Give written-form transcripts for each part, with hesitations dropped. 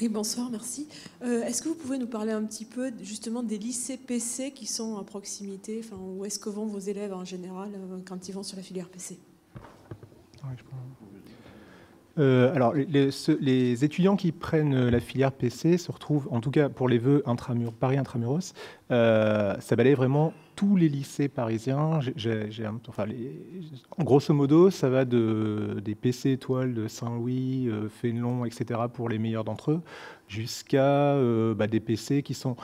Oui, bonsoir, merci. Est-ce que vous pouvez nous parler un petit peu justement des lycées PC qui sont à proximité, enfin, où est-ce que vont vos élèves en général quand ils vont sur la filière PC? Ouais, alors, les étudiants qui prennent la filière PC se retrouvent, en tout cas pour les vœux Paris Intramuros, ça balaye vraiment tous les lycées parisiens. En grosso modo, ça va des PC étoiles de Saint-Louis, Fénelon, etc. pour les meilleurs d'entre eux, jusqu'à des PC qui sont...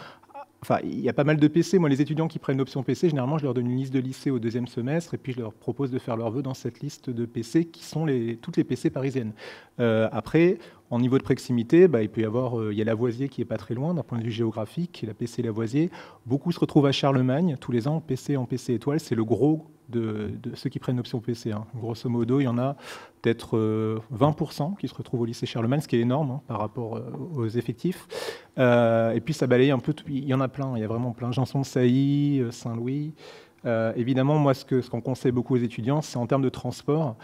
Enfin, il y a pas mal de PC. Moi, les étudiants qui prennent l'option PC, généralement, je leur donne une liste de lycées au deuxième semestre et puis je leur propose de faire leurs vœux dans cette liste de PC qui sont toutes les PC parisiennes. Après, en niveau de proximité, il peut y avoir, il y a Lavoisier qui est pas très loin d'un point de vue géographique, la PC Lavoisier. Beaucoup se retrouvent à Charlemagne tous les ans en PC étoile. C'est le gros de ceux qui prennent l'option PC. Hein. Grosso modo, il y en a peut-être 20% qui se retrouvent au lycée Charlemagne, ce qui est énorme hein, par rapport aux effectifs. Et puis ça balaye un peu, il y en a plein, il y a vraiment plein. Janson de Sailly, Saint-Louis. Évidemment, moi, ce qu'on conseille beaucoup aux étudiants, c'est en termes de transport,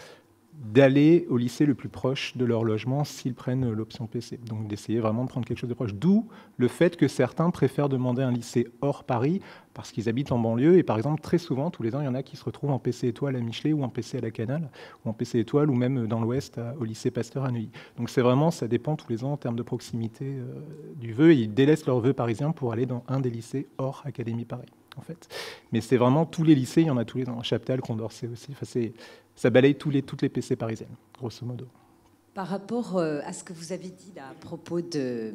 d'aller au lycée le plus proche de leur logement s'ils prennent l'option PC. Donc d'essayer vraiment de prendre quelque chose de proche. D'où le fait que certains préfèrent demander un lycée hors Paris parce qu'ils habitent en banlieue. Et par exemple, très souvent, tous les ans, il y en a qui se retrouvent en PC étoile à Michelet ou en PC à la Canale, ou en PC étoile ou même dans l'Ouest au lycée Pasteur à Neuilly. Donc c'est vraiment, ça dépend tous les ans en termes de proximité du vœu. Et ils délaissent leur vœu parisien pour aller dans un des lycées hors Académie Paris, en fait. Mais c'est vraiment tous les lycées, il y en a tous les ans. Chaptal, Condorcet aussi. Enfin, ça balaye toutes les PC parisiennes, grosso modo. Par rapport à ce que vous avez dit là, à propos de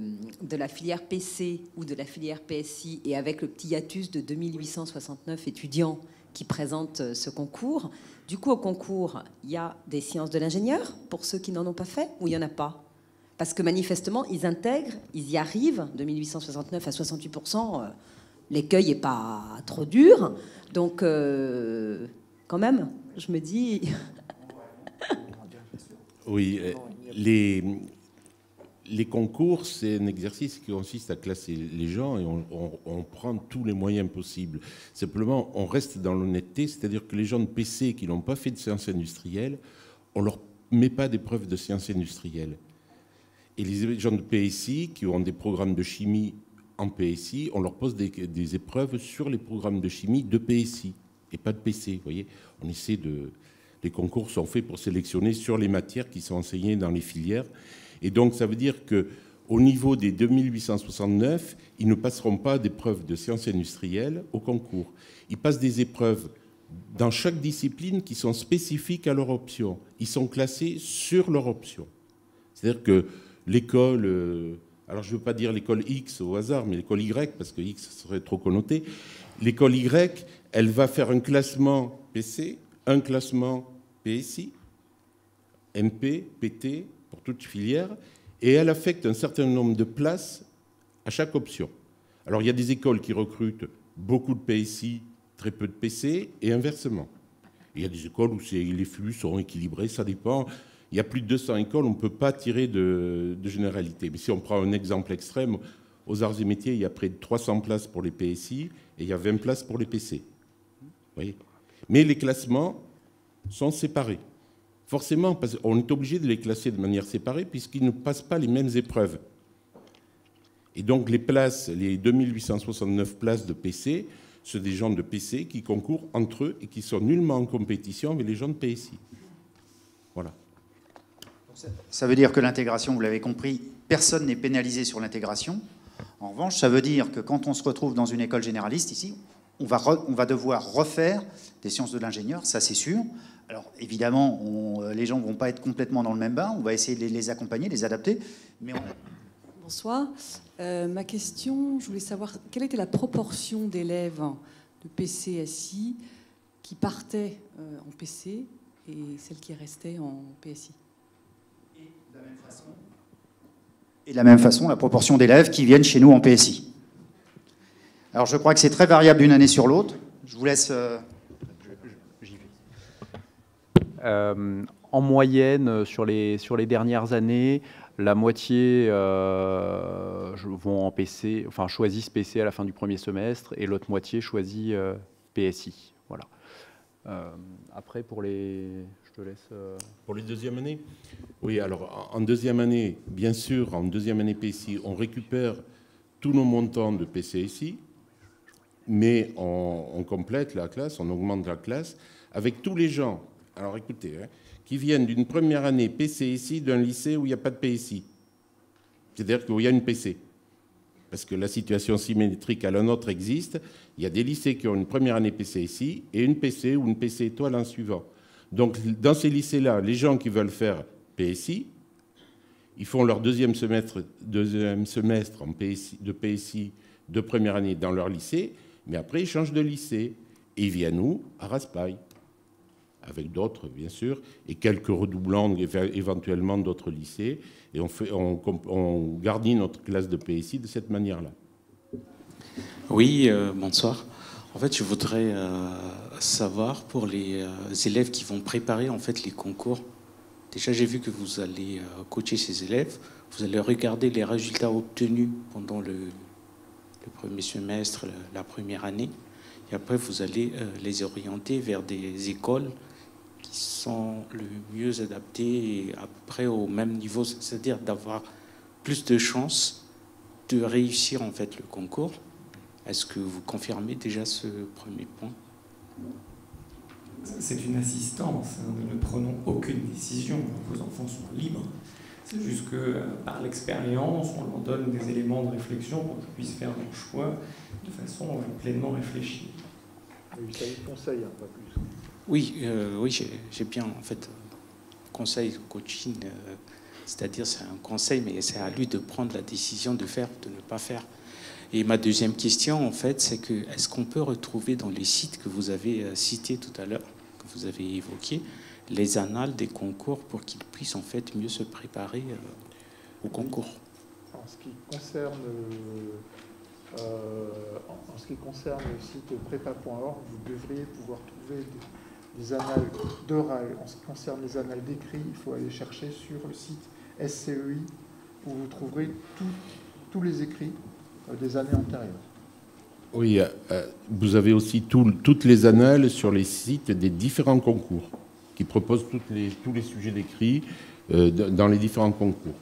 la filière PC ou de la filière PSI, et avec le petit hiatus de 2869 étudiants qui présentent ce concours, du coup, au concours, il y a des sciences de l'ingénieur pour ceux qui n'en ont pas fait, ou il n'y en a pas? Parce que manifestement, ils intègrent, ils y arrivent, de 1869 à 68%, l'écueil n'est pas trop dur. Donc, quand même, je me dis... Oui, les concours, c'est un exercice qui consiste à classer les gens et on prend tous les moyens possibles. Simplement, on reste dans l'honnêteté, c'est-à-dire que les gens de PC qui n'ont pas fait de sciences industrielles, on ne leur met pas d'épreuves de sciences industrielles. Et les gens de PSI qui ont des programmes de chimie en PSI, on leur pose des épreuves sur les programmes de chimie de PSI et pas de PC. Vous voyez, on essaie de... Les concours sont faits pour sélectionner sur les matières qui sont enseignées dans les filières. Et donc, ça veut dire qu'au niveau des 2869, ils ne passeront pas d'épreuves de sciences industrielles au concours. Ils passent des épreuves dans chaque discipline qui sont spécifiques à leur option. Ils sont classés sur leur option. C'est-à-dire que l'école... alors, je ne veux pas dire l'école X au hasard, mais l'école Y, parce que X serait trop connoté. L'école Y, elle va faire un classement PC, un classement PSI, MP, PT, pour toute filière, et elle affecte un certain nombre de places à chaque option. Alors, il y a des écoles qui recrutent beaucoup de PSI, très peu de PC, et inversement. Il y a des écoles où les flux sont équilibrés, ça dépend. Il y a plus de 200 écoles, on ne peut pas tirer de généralité. Mais si on prend un exemple extrême, aux arts et métiers, il y a près de 300 places pour les PSI, et il y a 20 places pour les PC. Vous voyez ? Mais les classements sont séparés. Forcément, parce qu'on est obligé de les classer de manière séparée puisqu'ils ne passent pas les mêmes épreuves. Et donc les places, les 2869 places de PC, c'est des gens de PC qui concourent entre eux et qui sont nullement en compétition avec les gens de PSI. Voilà. Ça veut dire que l'intégration, vous l'avez compris, personne n'est pénalisé sur l'intégration. En revanche, ça veut dire que quand on se retrouve dans une école généraliste ici, on va devoir refaire des sciences de l'ingénieur, ça c'est sûr. Alors évidemment, les gens ne vont pas être complètement dans le même bain, on va essayer de les accompagner, les adapter. Mais Bonsoir. Ma question, je voulais savoir quelle était la proportion d'élèves de PCSI qui partaient en PC et celles qui restaient en PSI. Et de la même façon, la proportion d'élèves qui viennent chez nous en PSI. Alors je crois que c'est très variable d'une année sur l'autre. Je vous laisse... En moyenne, sur les dernières années, la moitié vont en PC, enfin choisissent PC à la fin du premier semestre, et l'autre moitié choisit PSI. Voilà. Après, pour les... Je te laisse... Pour les deuxièmes années, Oui, alors en deuxième année, bien sûr, en deuxième année PCI, on récupère tous nos montants de PCSI, mais on complète la classe, on augmente la classe avec tous les gens, alors écoutez, hein, qui viennent d'une première année PCSI d'un lycée où il n'y a pas de PSI. C'est-à-dire qu'il y a une PC. Parce que la situation symétrique à la nôtre existe. Il y a des lycées qui ont une première année PCSI et une PC ou une PC étoile en suivant. Donc dans ces lycées-là, les gens qui veulent faire PSI, ils font leur deuxième semestre en PSI, de PSI de première année dans leur lycée, mais après ils changent de lycée. Et ils viennent où? À Raspail, avec d'autres bien sûr, et quelques redoublants éventuellement d'autres lycées. Et on garnit notre classe de PSI de cette manière-là. Oui, bonsoir. En fait, je voudrais savoir pour les élèves qui vont préparer en fait les concours. Déjà, j'ai vu que vous allez coacher ces élèves. Vous allez regarder les résultats obtenus pendant le premier semestre, la première année. Et après, vous allez les orienter vers des écoles qui sont le mieux adaptées et à peu près au même niveau, c'est-à-dire d'avoir plus de chances de réussir en fait le concours. Est-ce que vous confirmez déjà ce premier point? C'est une assistance, hein, nous ne prenons aucune décision, vos enfants sont libres. C'est juste que par l'expérience, on leur donne des éléments de réflexion pour qu'ils puissent faire leur choix de façon pleinement réfléchie. Oui, ça vous conseille, hein, pas plus. Oui, j'ai bien en fait conseil coaching, c'est-à-dire c'est un conseil, mais c'est à lui de prendre la décision de faire, de ne pas faire. Et ma deuxième question, en fait, c'est que est-ce qu'on peut retrouver dans les sites que vous avez cités tout à l'heure, que vous avez évoqués, les annales des concours pour qu'ils puissent en fait mieux se préparer au concours? En ce qui concerne le site prépa.org, vous devriez pouvoir trouver des annales d'oral. En ce qui concerne les annales d'écrit, il faut aller chercher sur le site SCEI où vous trouverez tous les écrits des années antérieures. Oui, vous avez aussi toutes les annales sur les sites des différents concours qui proposent tous les sujets d'écrit dans les différents concours.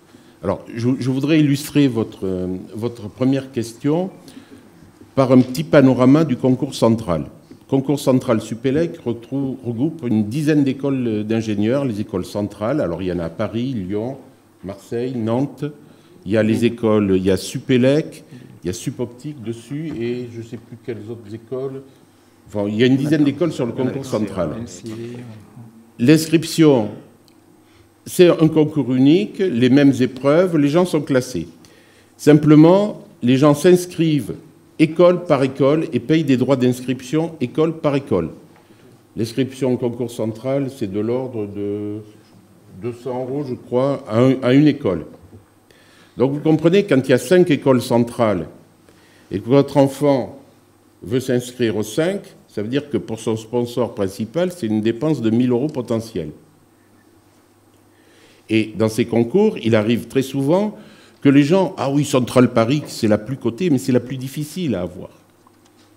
Alors, je voudrais illustrer votre première question par un petit panorama du concours central. Le concours central Supélec regroupe une dizaine d'écoles d'ingénieurs, les écoles centrales. Alors, il y en a à Paris, Lyon, Marseille, Nantes. Il y a les écoles, il y a Supélec, il y a Supoptique dessus, et je ne sais plus quelles autres écoles. Enfin, il y a une dizaine d'écoles sur le concours central. L'inscription, c'est un concours unique, les mêmes épreuves, les gens sont classés. Simplement, les gens s'inscrivent école par école et payent des droits d'inscription école par école. L'inscription au concours central, c'est de l'ordre de 200 €, je crois, à une école. Donc vous comprenez, quand il y a 5 écoles centrales et que votre enfant veut s'inscrire aux 5, ça veut dire que pour son sponsor principal, c'est une dépense de 1 000 € potentielle. Et dans ces concours, il arrive très souvent que les gens, ah oui, Centrale Paris, c'est la plus cotée, mais c'est la plus difficile à avoir.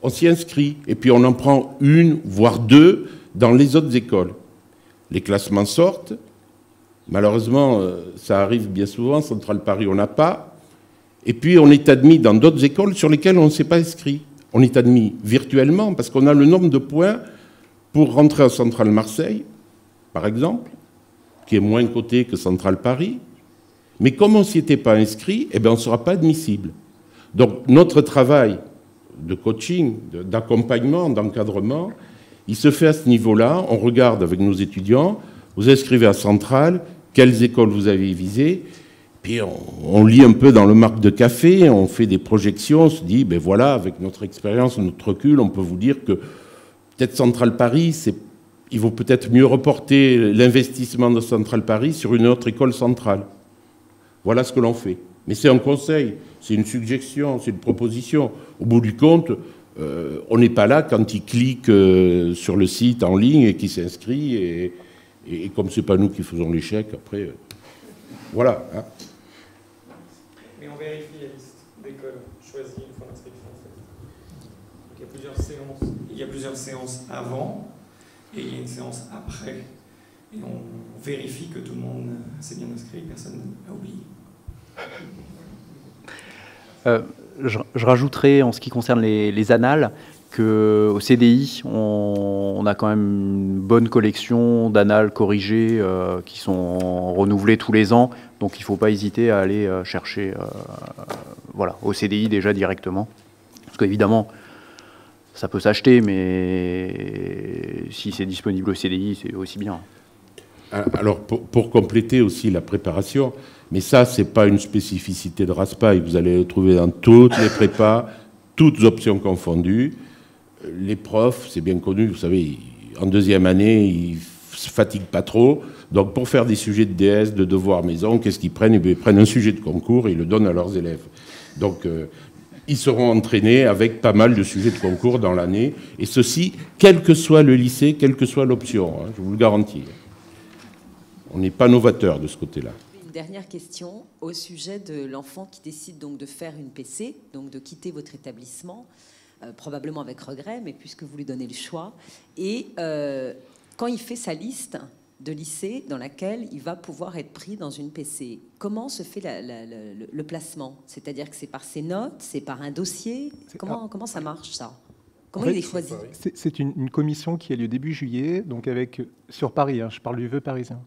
On s'y inscrit, et puis on en prend une, voire deux, dans les autres écoles. Les classements sortent. Malheureusement, ça arrive bien souvent, Centrale Paris, on n'a pas. Et puis on est admis dans d'autres écoles sur lesquelles on ne s'est pas inscrit. On est admis virtuellement, parce qu'on a le nombre de points pour rentrer à Centrale Marseille, par exemple, qui est moins coté que Centrale Paris. Mais comme on ne s'y était pas inscrit, eh bien, on ne sera pas admissible. Donc notre travail de coaching, d'accompagnement, d'encadrement, il se fait à ce niveau-là. On regarde avec nos étudiants, vous inscrivez à Centrale, quelles écoles vous avez visées, puis on lit un peu dans le marc de café, on fait des projections, on se dit, ben voilà, avec notre expérience, notre recul, on peut vous dire que peut-être Centrale Paris, il vaut peut-être mieux reporter l'investissement de Centrale Paris sur une autre école centrale. Voilà ce que l'on fait. Mais c'est un conseil, c'est une suggestion, c'est une proposition. Au bout du compte, on n'est pas là quand il clique sur le site en ligne et qu'il s'inscrit. Et comme ce n'est pas nous qui faisons les chèques, après, voilà. Hein. Mais on vérifie la liste d'écoles choisies une fois l'inscription faite. Donc il y a plusieurs séances avant et il y a une séance après. et on vérifie que tout le monde s'est bien inscrit, personne n'a oublié. Je rajouterai, en ce qui concerne les annales, qu'au CDI, on a quand même une bonne collection d'annales corrigées qui sont renouvelées tous les ans. Donc il ne faut pas hésiter à aller chercher voilà, au CDI déjà directement. Parce qu'évidemment, ça peut s'acheter, mais si c'est disponible au CDI, c'est aussi bien. Alors, pour compléter aussi la préparation, mais ça, ce n'est pas une spécificité de Raspail. Vous allez le trouver dans toutes les prépas, toutes options confondues. Les profs, c'est bien connu, vous savez, en deuxième année, ils ne se fatiguent pas trop. Donc, pour faire des sujets de DS, de devoirs maison, qu'est-ce qu'ils prennent? Ils prennent un sujet de concours et ils le donnent à leurs élèves. Donc, ils seront entraînés avec pas mal de sujets de concours dans l'année. Et ceci, quel que soit le lycée, quelle que soit l'option, hein, je vous le garantis. On n'est pas novateur de ce côté-là. Une dernière question au sujet de l'enfant qui décide donc de faire une PC, donc de quitter votre établissement, probablement avec regret, mais puisque vous lui donnez le choix. Et quand il fait sa liste de lycées dans laquelle il va pouvoir être pris dans une PC, comment se fait le placement? C'est-à-dire que c'est par ses notes, c'est par un dossier? Comment ça marche, ça? Comment il est choisi? C'est une commission qui a lieu début juillet, donc sur Paris, hein, je parle du vœu parisien.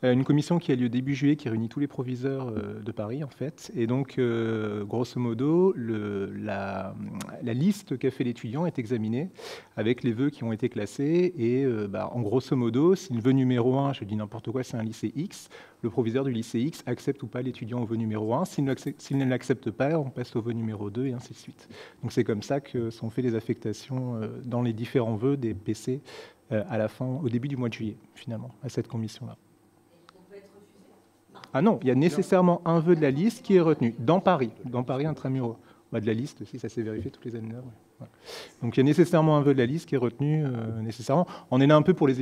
Une commission qui a lieu début juillet, qui réunit tous les proviseurs de Paris, en fait. Et donc, grosso modo, la liste qu'a fait l'étudiant est examinée avec les vœux qui ont été classés. Et en grosso modo, si le vœu numéro 1, je dis n'importe quoi, c'est un lycée X, le proviseur du lycée X accepte ou pas l'étudiant au vœu numéro 1. S'il ne l'accepte pas, on passe au vœu numéro 2 et ainsi de suite. Donc c'est comme ça que sont faites les affectations dans les différents vœux des PC à la fin, au début du mois de juillet, finalement, à cette commission-là. Ah non, il y a nécessairement un vœu de la liste qui est retenu dans Paris intramuros. De la liste aussi, ça s'est vérifié toutes les années. Ouais. Donc il y a nécessairement un vœu de la liste qui est retenu nécessairement. On est là un peu pour les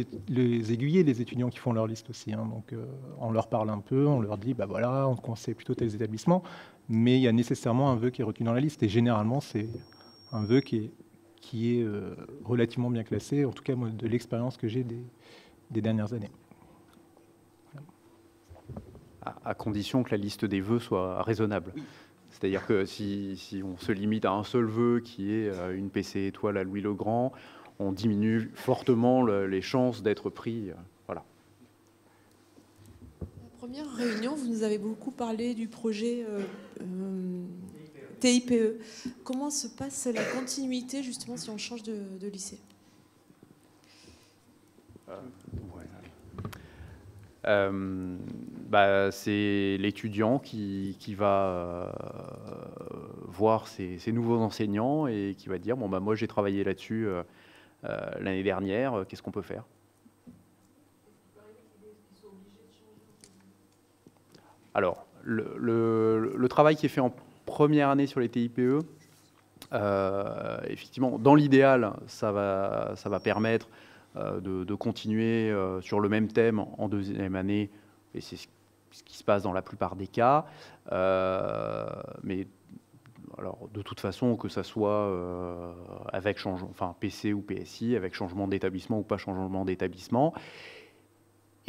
aiguiller, les étudiants qui font leur liste aussi. Hein. Donc on leur parle un peu, on leur dit, voilà, on conseille plutôt tels établissements, mais il y a nécessairement un vœu qui est retenu dans la liste. Et généralement, c'est un vœu qui est relativement bien classé, en tout cas moi, de l'expérience que j'ai des dernières années. À condition que la liste des vœux soit raisonnable. Oui. C'est-à-dire que si on se limite à un seul vœu qui est une PC étoile à Louis le Grand, on diminue fortement les chances d'être pris. Voilà. La première réunion, vous nous avez beaucoup parlé du projet TIPE. Comment se passe la continuité justement si on change de lycée? C'est l'étudiant qui va voir ses nouveaux enseignants et qui va dire moi j'ai travaillé là-dessus l'année dernière, qu'est-ce qu'on peut faire? Alors, le travail qui est fait en première année sur les TIPE, effectivement, dans l'idéal, ça va permettre de continuer sur le même thème en deuxième année, et c'est ce qui se passe dans la plupart des cas. Mais alors, de toute façon, que ça soit avec PC ou PSI, avec changement d'établissement ou pas changement d'établissement.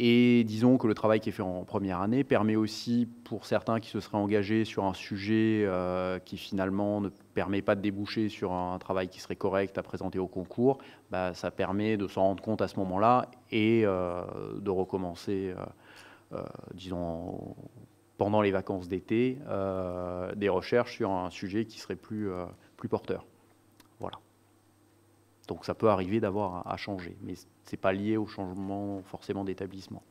Et disons que le travail qui est fait en première année permet aussi, pour certains qui se seraient engagés sur un sujet qui finalement ne permet pas de déboucher sur un travail qui serait correct à présenter au concours, ça permet de s'en rendre compte à ce moment-là et de recommencer, disons, pendant les vacances d'été, des recherches sur un sujet qui serait plus porteur. Voilà. Donc ça peut arriver d'avoir à changer, mais ce n'est pas lié au changement forcément d'établissement.